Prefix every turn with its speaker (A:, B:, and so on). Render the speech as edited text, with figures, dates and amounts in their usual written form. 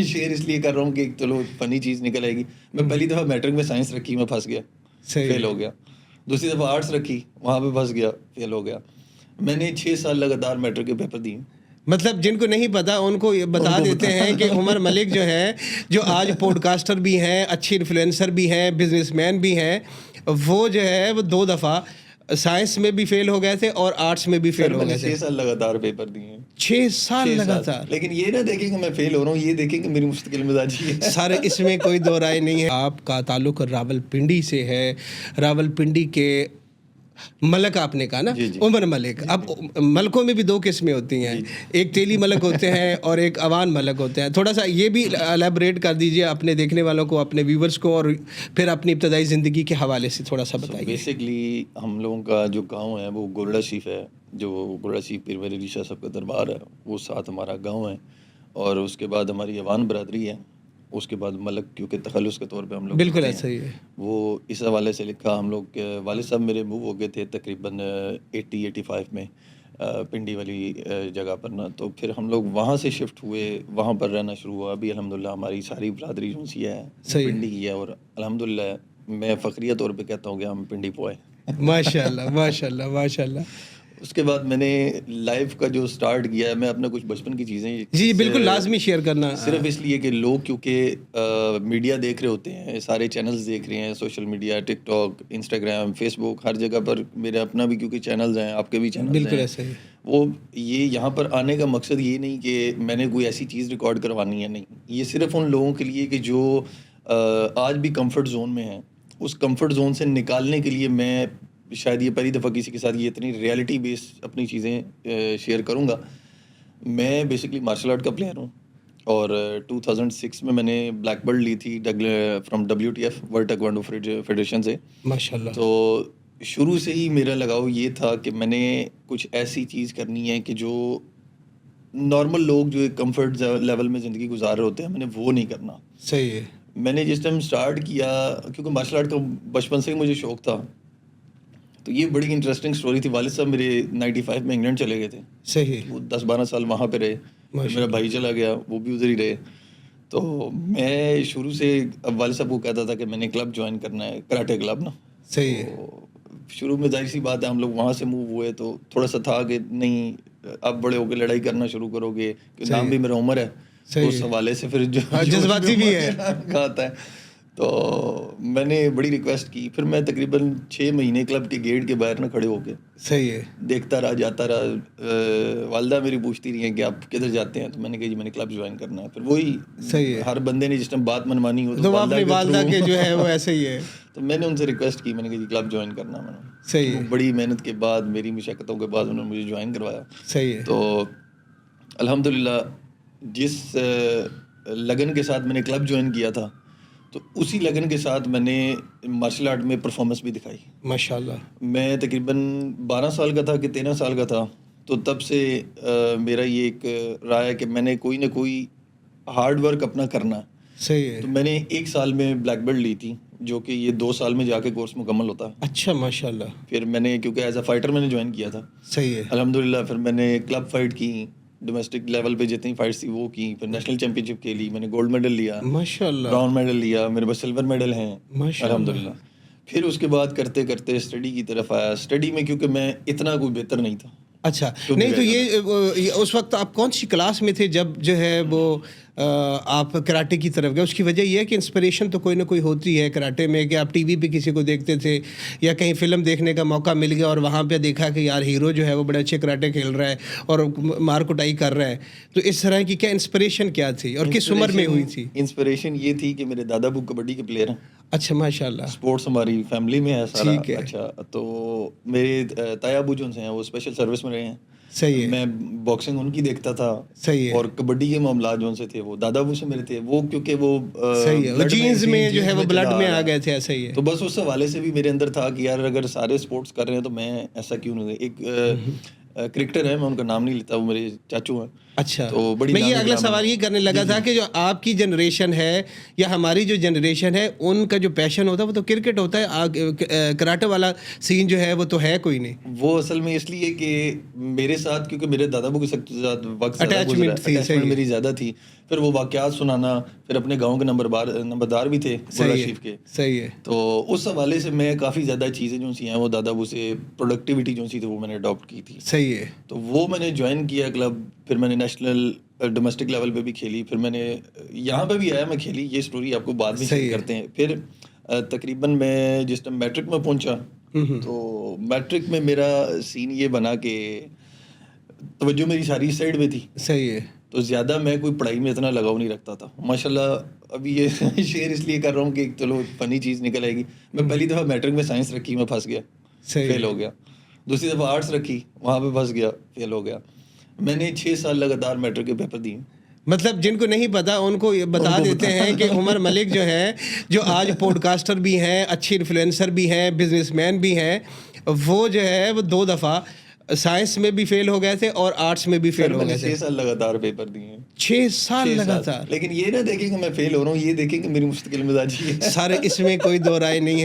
A: Share اس لیے کر رہا ہوں کہ چلو فنی چیز نکل آئے گی. میں پہلی دفعہ میٹرک میں سائنس رکھی, میں پھنس گیا, فیل ہو گیا. دوسری دفعہ آرٹس رکھی, وہاں پہ پھنس گیا, فیل ہو گیا. میں نے 6 سال لگاتار میٹرک کے پیپر دیے.
B: مطلب جن کو نہیں پتا ان کو بتا دیتے ہیں کہ عمر ملک جو ہے, جو آج پوڈ کاسٹر بھی ہیں, اچھی انفلوئنسر بھی ہیں, بزنس مین بھی ہیں, وہ جو ہے وہ 2 دفعہ سائنس میں بھی فیل ہو گئے تھے اور آرٹس میں بھی فیل ہو گئے تھے.
A: 6 سال لگاتار پیپر دیے ہیں.
B: 6 سال لگاتار.
A: لیکن یہ نہ دیکھیں کہ میں فیل ہو رہا ہوں, یہ دیکھیں کہ میری مستقل مزاجی ہے.
B: سارے اس میں کوئی دو رائے نہیں ہے. آپ کا تعلق راول پنڈی سے ہے, راول پنڈی کے ملک آپ نے کہا نا, عمر ملک. اب ملکوں میں بھی 2 قسمیں ہوتی ہیں, ایک تیلی ملک ہوتے ہیں اور ایک عوان ملک ہوتے ہیں. تھوڑا سا یہ بھی الیبریٹ کر دیجئے اپنے دیکھنے والوں کو, اپنے ویورز کو, اور پھر اپنی ابتدائی زندگی کے حوالے سے تھوڑا سا بتائیے.
A: بیسکلی ہم لوگوں کا جو گاؤں ہے وہ گولڑا شریف ہے, جو گولڑا شریف پیر ولی علی شاہ صاحب کا دربار ہے, وہ ساتھ ہمارا گاؤں ہے. اور اس کے بعد ہماری عوان برادری ہے, اس کے بعد ملک, کیونکہ تخلص کے طور پہ ہم لوگ
B: بالکل ایسا ہی ہے.
A: وہ اس حوالے سے لکھا. ہم لوگ کے والد صاحب میرے موو ہو گئے تھے تقریباً 80-85 میں پنڈی والی جگہ پر نا, تو پھر ہم لوگ وہاں سے شفٹ ہوئے, وہاں پر رہنا شروع ہوا. ابھی الحمدللہ ہماری ساری برادری جو سی ہے پنڈی کی ہے, اور الحمدللہ میں فخریہ طور پہ کہتا ہوں کہ ہم پنڈی پوئے.
B: ماشاء اللہ ماشاء اللہ ماشاء اللہ.
A: اس کے بعد میں نے لائف کا جو سٹارٹ کیا ہے, میں اپنا کچھ بچپن کی چیزیں
B: جی بالکل لازمی شیئر کرنا,
A: صرف اس لیے کہ لوگ کیونکہ میڈیا دیکھ رہے ہوتے ہیں, سارے چینلز دیکھ رہے ہیں, سوشل میڈیا, ٹک ٹاک, انسٹاگرام, فیس بک, ہر جگہ پر. میرا اپنا بھی کیونکہ چینلز ہیں, آپ کے بھی چینلز ہیں.
B: بالکل ایسا ہی.
A: وہ یہ یہاں پر آنے کا مقصد یہ نہیں کہ میں نے کوئی ایسی چیز ریکارڈ کروانی ہے, نہیں. یہ صرف ان لوگوں کے لیے کہ جو آج بھی کمفرٹ زون میں ہیں, اس کمفرٹ زون سے نکالنے کے لیے میں شاید یہ پہلی دفعہ کسی کے ساتھ یہ اتنی ریالٹی بیس اپنی چیزیں شیئر کروں گا. میں بیسکلی مارشل آرٹ کا پلیئر ہوں, اور 2006 میں نے بلیک بیلٹ لی تھی from WTF world taekwondo federation سے.
B: ماشاء اللہ.
A: تو شروع سے ہی میرا لگاؤ یہ تھا کہ میں نے کچھ ایسی چیز کرنی ہے کہ جو نارمل لوگ جو ایک کمفرٹ لیول میں زندگی گزار رہے ہوتے ہیں, میں نے وہ نہیں کرنا.
B: صحیح ہے. میں
A: نے جس ٹائم اسٹارٹ کیا, کیونکہ مارشل آرٹ کا بچپن سے ہی مجھے شوق تھا, تو یہ بڑی انٹرسٹنگ اسٹوری تھی. والد صاحب میرے 95 میں انگلینڈ چلے گئے تھے.
B: صحیح.
A: وہ 10-12 سال وہاں پہ رہے. میرا بھائی چلا گیا, وہ بھی ادھر ہی رہے. تو میں شروع سے والد صاحب کو کہتا تھا کہ میں نے کلب جوائن کرنا ہے, کراٹے کلب نا.
B: صحیح.
A: شروع میں ظاہر سی بات ہے ہم لوگ وہاں سے موو ہوئے, تو تھوڑا سا تھا کہ نہیں اب بڑے ہو کے لڑائی کرنا شروع کرو گے, کہ نام بھی میرا عمر ہے, اس حوالے سے پھر
B: جذباتی بھی ہے
A: کہتا ہے. تو میں نے بڑی ریکویسٹ کی. پھر میں تقریباً 6 مہینے کلب کے گیٹ کے باہر نہ کھڑے ہو کے
B: صحیح ہے
A: دیکھتا رہا, جاتا رہا. والدہ میری پوچھتی رہی ہیں کہ آپ کدھر جاتے ہیں, تو میں نے کہا جی میں نے کلب جوائن کرنا ہے. پھر وہی
B: صحیح ہے,
A: ہر بندے نے جس ٹائم بات منوانی ہو
B: تو والدہ کے جو ہے وہ ایسے ہی ہے.
A: تو میں نے ان سے ریکویسٹ کی, میں نے کہا جی کلب جوائن کرنا. میں نے
B: صحیح ہے,
A: بڑی محنت کے بعد, میری مشقتوں کے بعد انہوں نے مجھے جوائن کروایا.
B: صحیح ہے.
A: تو الحمدللہ جس لگن کے ساتھ میں نے کلب جوائن کیا تھا, تو اسی لگن کے ساتھ میں نے مارشل آرٹ میں پرفارمنس بھی دکھائی.
B: ماشاء اللہ.
A: میں تقریباً 12 سال کا تھا کہ 13 سال کا تھا, تو تب سے میرا یہ ایک رائے ہے کہ میں نے کوئی نہ کوئی ہارڈ ورک اپنا کرنا.
B: صحیح ہے.
A: تو میں نے 1 سال میں بلیک بیلٹ لی تھی, جو کہ یہ 2 سال میں جا کے کورس مکمل ہوتا ہے.
B: اچھا ماشاء اللہ.
A: پھر میں نے کیونکہ ایز اے فائٹر میں نے جوائن کیا تھا.
B: صحیح ہے.
A: الحمدللہ پھر میں نے کلب فائٹ کی, ڈومیسٹک لیول پہ جتنی فائٹس تھی وہ کی. پھر نیشنل چیمپئن شپ کے لی, میں نے گولڈ میڈل لیا,
B: ماشاء اللہ,
A: براؤن میڈل لیا, میرے پاس سلور میڈل ہیں
B: الحمدللہ.
A: پھر اس کے بعد کرتے کرتے اسٹڈی کی طرف آیا. اسٹڈی میں کیونکہ میں اتنا کوئی بہتر نہیں تھا.
B: اچھا نہیں, تو یہ اس وقت آپ کون سی کلاس میں تھے جب جو ہے وہ آپ کراٹے کی طرف گئے؟ اس کی وجہ یہ ہے کہ انسپریشن تو کوئی نہ کوئی ہوتی ہے کراٹے میں, کہ آپ ٹی وی پہ کسی کو دیکھتے تھے یا کہیں فلم دیکھنے کا موقع مل گیا اور وہاں پہ دیکھا کہ یار ہیرو جو ہے وہ بڑے اچھے کراٹے کھیل رہا ہے اور مار کٹائی کر رہا ہے. تو اس طرح کی کیا انسپریشن کیا تھی اور کس عمر میں ہوئی تھی؟
A: انسپریشن یہ تھی کہ میرے دادا ابو کبڈی کے پلیئر ہیں.
B: اچھا ماشاء اللہ.
A: اسپورٹس ہماری فیملی میں ہے سارا.
B: ٹھیک ہے.
A: اچھا, تو میرے تایا ابو جو ہیں وہ اسپیشل سروس میں رہے ہیں.
B: صحیح ہے.
A: میں باکسنگ ان کی دیکھتا تھا.
B: صحیح ہے.
A: اور کبڈی کے معاملات جو ان سے تھے وہ دادا ابو سے میرے تھے. وہ کیونکہ وہ
B: صحیح ہے, جینز میں جو ہے وہ بلڈ میں آ گئے تھے. ایسا ہی ہے.
A: تو بس اس حوالے سے بھی میرے اندر تھا کہ یار اگر سارے اسپورٹس کر رہے ہیں تو میں ایسا کیوں نہیں. ایک کرکٹر ہے, میں ان کا نام نہیں لیتا, وہ میرے چاچو ہیں,
B: اچھا
A: تو بڑی
B: میں یہ
A: نامی
B: اگلا
A: گرامی-
B: سوال یہ کرنے لگا تھا کہ جو آپ کی جنریشن ہے یا ہماری جو جنریشن ہے ان کا جو پیشن ہوتا ہے وہ تو کرکٹ ہوتا ہے, کراٹے والا سین جو ہے وہ تو ہے کوئی نہیں.
A: وہ اصل میں اس لیے کہ میرے ساتھ کیونکہ میرے دادا ابو کے ساتھ وقت زیادہ
B: Attachment
A: گزرا,
B: تھی, صحیح
A: اٹیچمنٹ
B: ہے.
A: میری زیادہ تھی. پھر وہ واقعات سنانا, پھر اپنے گاؤں کے نمبردار بھی تھے گرگا
B: صحیح ہے,
A: شریف کے.
B: صحیح ہے.
A: تو اس حوالے سے میں کافی زیادہ چیزیں جو سی ہیں وہ دادا ابو سے, پروڈکٹیوٹی جو سی تھی وہ میں نے اڈاپٹ کی تھی.
B: صحیح ہے.
A: تو وہ میں نے جوائن کیا کلب, پھر میں نے نیشنل ڈومیسٹک لیول پہ بھی کھیلی, پھر میں نے یہاں پہ بھی آیا میں کھیلی. یہ اسٹوری آپ کو بعد میں شیئر کرتے ہیں. پھر تقریباً میں جس ٹائم میٹرک میں پہنچا تو میٹرک میں میرا سین یہ بنا کہ توجہ میری ساری اس سائڈ پہ تھی.
B: صحیح ہے.
A: تو زیادہ میں کوئی پڑھائی میں اتنا لگاؤ نہیں رکھتا تھا. ماشاء اللہ ابھی یہ شیئر اس لیے کر رہا ہوں کہ چلو فنی چیز نکل آئے گی. میں پہلی دفعہ میٹرک میں سائنس رکھی, میں پھنس گیا, فیل ہو گیا. دوسری دفعہ آرٹس رکھی, وہاں پہ پھنس گیا, فیل ہو گیا. میں نے 6 سال لگاتار میٹرک کے پیپر دیے.
B: مطلب جن کو نہیں پتا ان کو بتا دیتے ہیں کہ عمر ملک جو ہے, جو آج پوڈ کاسٹر بھی ہیں, اچھی انفلوئنسر بھی ہیں, بزنس مین بھی ہیں, وہ جو ہے وہ 2 دفعہ سائنس میں بھی فیل ہو گئے تھے اور آرٹس میں بھی فیل ہو گئے تھے.
A: 6 سال لگاتار پیپر دیے ہیں.
B: 6 سال لگاتار.
A: لیکن یہ نہ دیکھیں کہ میں فیل ہو رہا ہوں, یہ دیکھیں کہ میری مستقل مزاجی ہے.
B: سارے اس میں کوئی دو رائے نہیں ہے.